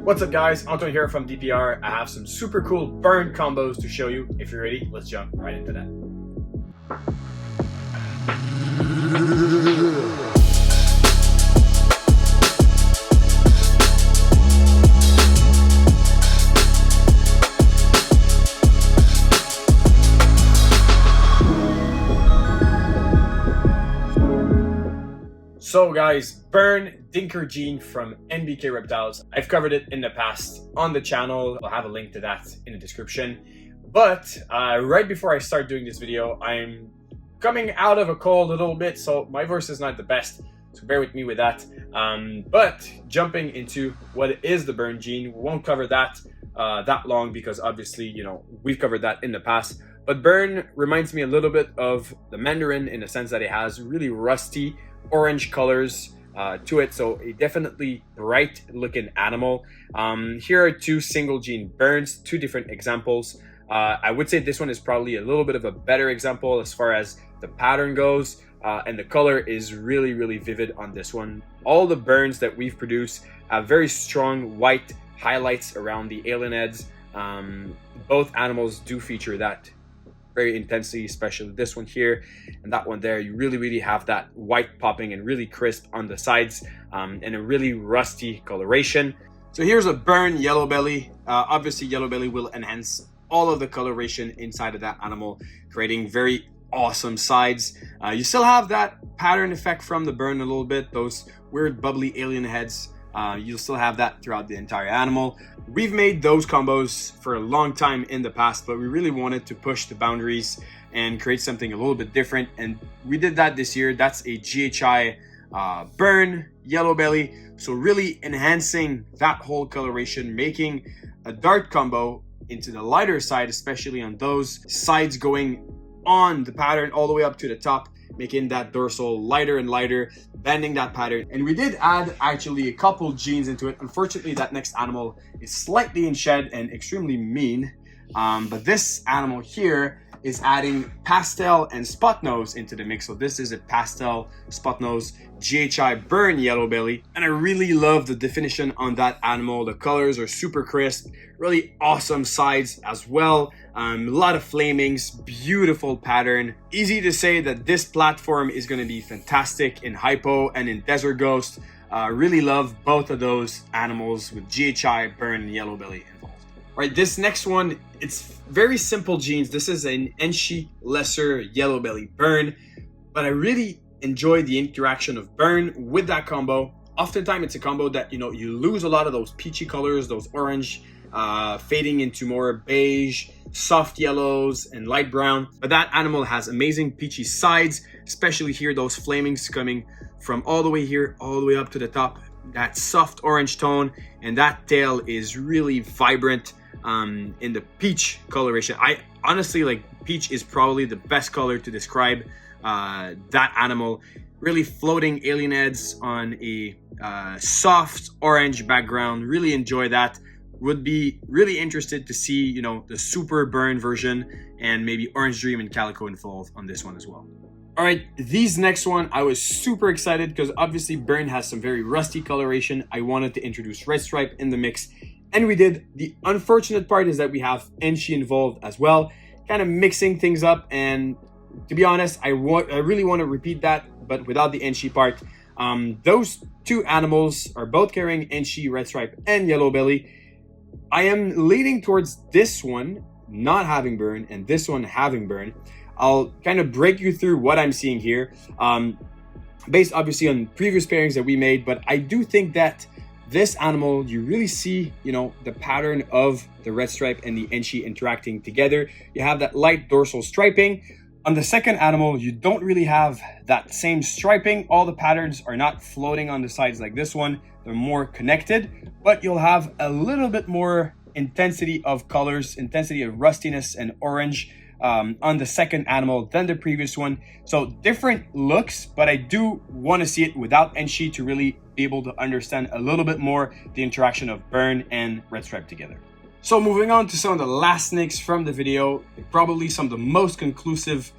What's up guys, Anton here from DPR. I have some super cool burn combos to show you. If you're ready, let's jump right into that. So guys, burn Dinker Gene from NBK Reptiles. I've covered it in the past on the channel. I'll have a link to that in the description. But right before I start doing this video, I'm coming out of a cold a little bit, so my voice is not the best, so bear with me with that. But jumping into what is the burn gene, we won't cover that that long because obviously, you know, we've covered that in the past. But burn reminds me a little bit of the Mandarin in the sense that it has really rusty orange colors to it, so a definitely bright looking animal. Here are two single gene burns, two different examples. I would say this one is probably a little bit of a better example as far as the pattern goes, and the color is really vivid on this one. All the burns that we've produced have very strong white highlights around the alien heads. Both animals do feature that very intensely, especially this one here and that one there. You really have that white popping and really crisp on the sides, and a really rusty coloration. So here's a burn yellow belly. Obviously yellow belly will enhance all of the coloration inside of that animal, creating very awesome sides. You still have that pattern effect from the burn a little bit, those weird bubbly alien heads. You'll still have that throughout the entire animal. We've made those combos for a long time in the past, but we really wanted to push the boundaries and create something a little bit different, and we did that this year. That's a GHI burn yellow belly, so really enhancing that whole coloration, making a dark combo into the lighter side, especially on those sides going on the pattern all the way up to the top, making that dorsal lighter and lighter, bending that pattern. And we did add actually a couple genes into it. Unfortunately, that next animal is slightly in shed and extremely mean, but this animal here is adding pastel and spot nose into the mix. So this is a pastel spot nose GHI burn yellow belly, and I really love the definition on that animal. The colors are super crisp, really awesome sides as well. A lot of flamings, beautiful pattern. Easy to say that this platform is going to be fantastic in hypo and in desert ghost. Really love both of those animals with GHI burn and yellow belly involved. Right, this next one, it's very simple genes. This is an Enshi lesser yellow belly burn, but I really enjoy the interaction of burn with that combo. Oftentimes it's a combo that, you know, you lose a lot of those peachy colors, those orange fading into more beige, soft yellows and light brown, but that animal has amazing peachy sides, especially here, those flamings coming from all the way here all the way up to the top, that soft orange tone, and that tail is really vibrant in the peach coloration. I honestly, like, peach is probably the best color to describe that animal. Really floating alien heads on a soft orange background. Really enjoy that. Would be really interested to see, you know, the super burn version and maybe Orange Dream and Calico involved on this one as well. All right, these next one, I was super excited because obviously burn has some very rusty coloration. I wanted to introduce red stripe in the mix, and we did. The unfortunate part is that we have Enshi involved as well, kind of mixing things up. And to be honest, I really want to repeat that, but without the Enshi part. Those two animals are both carrying Enshi, red stripe, and yellow belly. I am leaning towards this one not having burn and this one having burn. I'll kind of break you through what I'm seeing here, based obviously on previous pairings that we made, but I do think that this animal, you really see, you know, the pattern of the red stripe and the Enshi interacting together. You have that light dorsal striping. On the second animal, you don't really have that same striping. All the patterns are not floating on the sides like this one. They're more connected, but you'll have a little bit more intensity of colors, intensity of rustiness and orange on the second animal than the previous one. So different looks, but I do want to see it without Enshi to really be able to understand a little bit more the interaction of burn and red stripe together. So moving on to some of the last nicks from the video, probably some of the most conclusive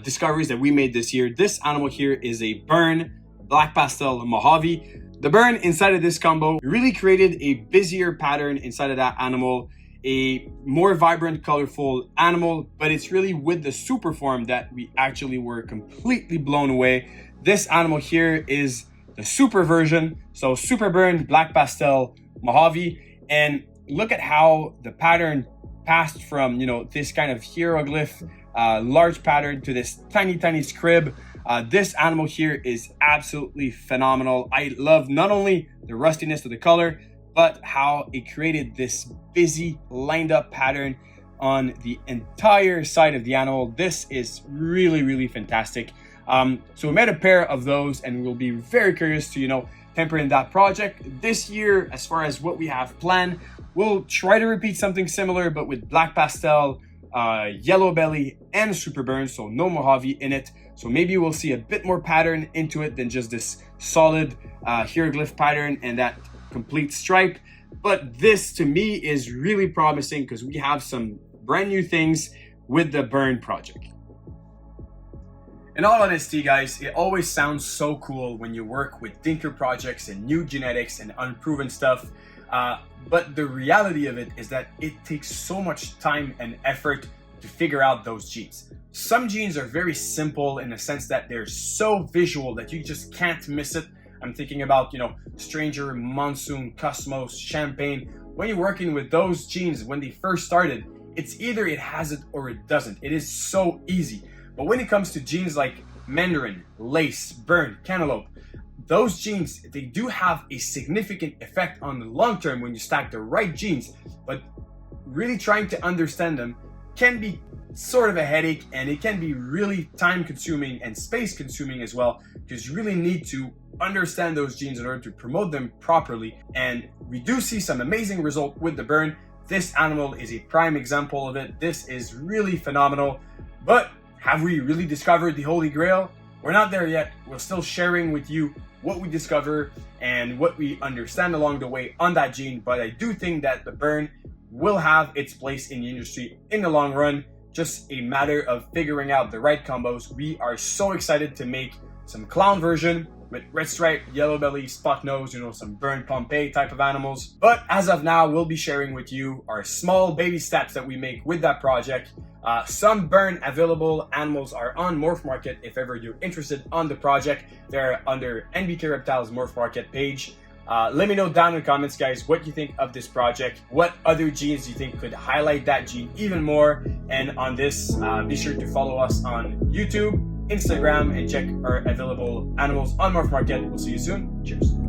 discoveries that we made this year. This animal here is a burn black pastel Mojave. The burn inside of this combo really created a busier pattern inside of that animal, a more vibrant, colorful animal, but it's really with the super form that we actually were completely blown away. This animal here is the super version, so super burn, black pastel, Mojave, and look at how the pattern passed from, you know, this kind of hieroglyph, large pattern to this tiny scrib. This animal here is absolutely phenomenal. I love not only the rustiness of the color, but how it created this busy lined up pattern on the entire side of the animal. This is really fantastic. So we made a pair of those, and we'll be very curious to, you know, temper in that project. This year, as far as what we have planned, we'll try to repeat something similar, but with black pastel, yellow belly, and super burn, so no Mojave in it. So maybe we'll see a bit more pattern into it than just this solid hieroglyph pattern and that complete stripe. But this to me is really promising because we have some brand new things with the burn project. In all honesty, guys, it always sounds so cool when you work with dinker projects and new genetics and unproven stuff. But the reality of it is that it takes so much time and effort to figure out those genes. Some genes are very simple in the sense that they're so visual that you just can't miss it. I'm thinking about, you know, Stranger, Monsoon, Cosmos, Champagne. When you're working with those genes, when they first started, it's either it has it or it doesn't. It is so easy. But when it comes to genes like Mandarin, Lace, Burn, Cantaloupe, those genes, they do have a significant effect on the long term when you stack the right genes, but really trying to understand them can be sort of a headache, and it can be really time consuming and space consuming as well, because you really need to understand those genes in order to promote them properly. And we do see some amazing result with the burn. This animal is a prime example of it. This is really phenomenal. But have we really discovered the Holy Grail? We're not there yet. We're still sharing with you what we discover and what we understand along the way on that gene. But I do think that the burn will have its place in the industry in the long run. Just a matter of figuring out the right combos. We are so excited to make some clown version with red stripe, yellow belly, spot nose, you know, some burn Pompeii type of animals. But as of now, we'll be sharing with you our small baby steps that we make with that project. Some burn available animals are on Morph Market. If ever you're interested on the project, they're under NBK Reptiles Morph Market page. Let me know down in the comments, guys, what you think of this project. What other genes do you think could highlight that gene even more? And on this, be sure to follow us on YouTube, Instagram, and check our available animals on Morph Market. We'll see you soon. Cheers.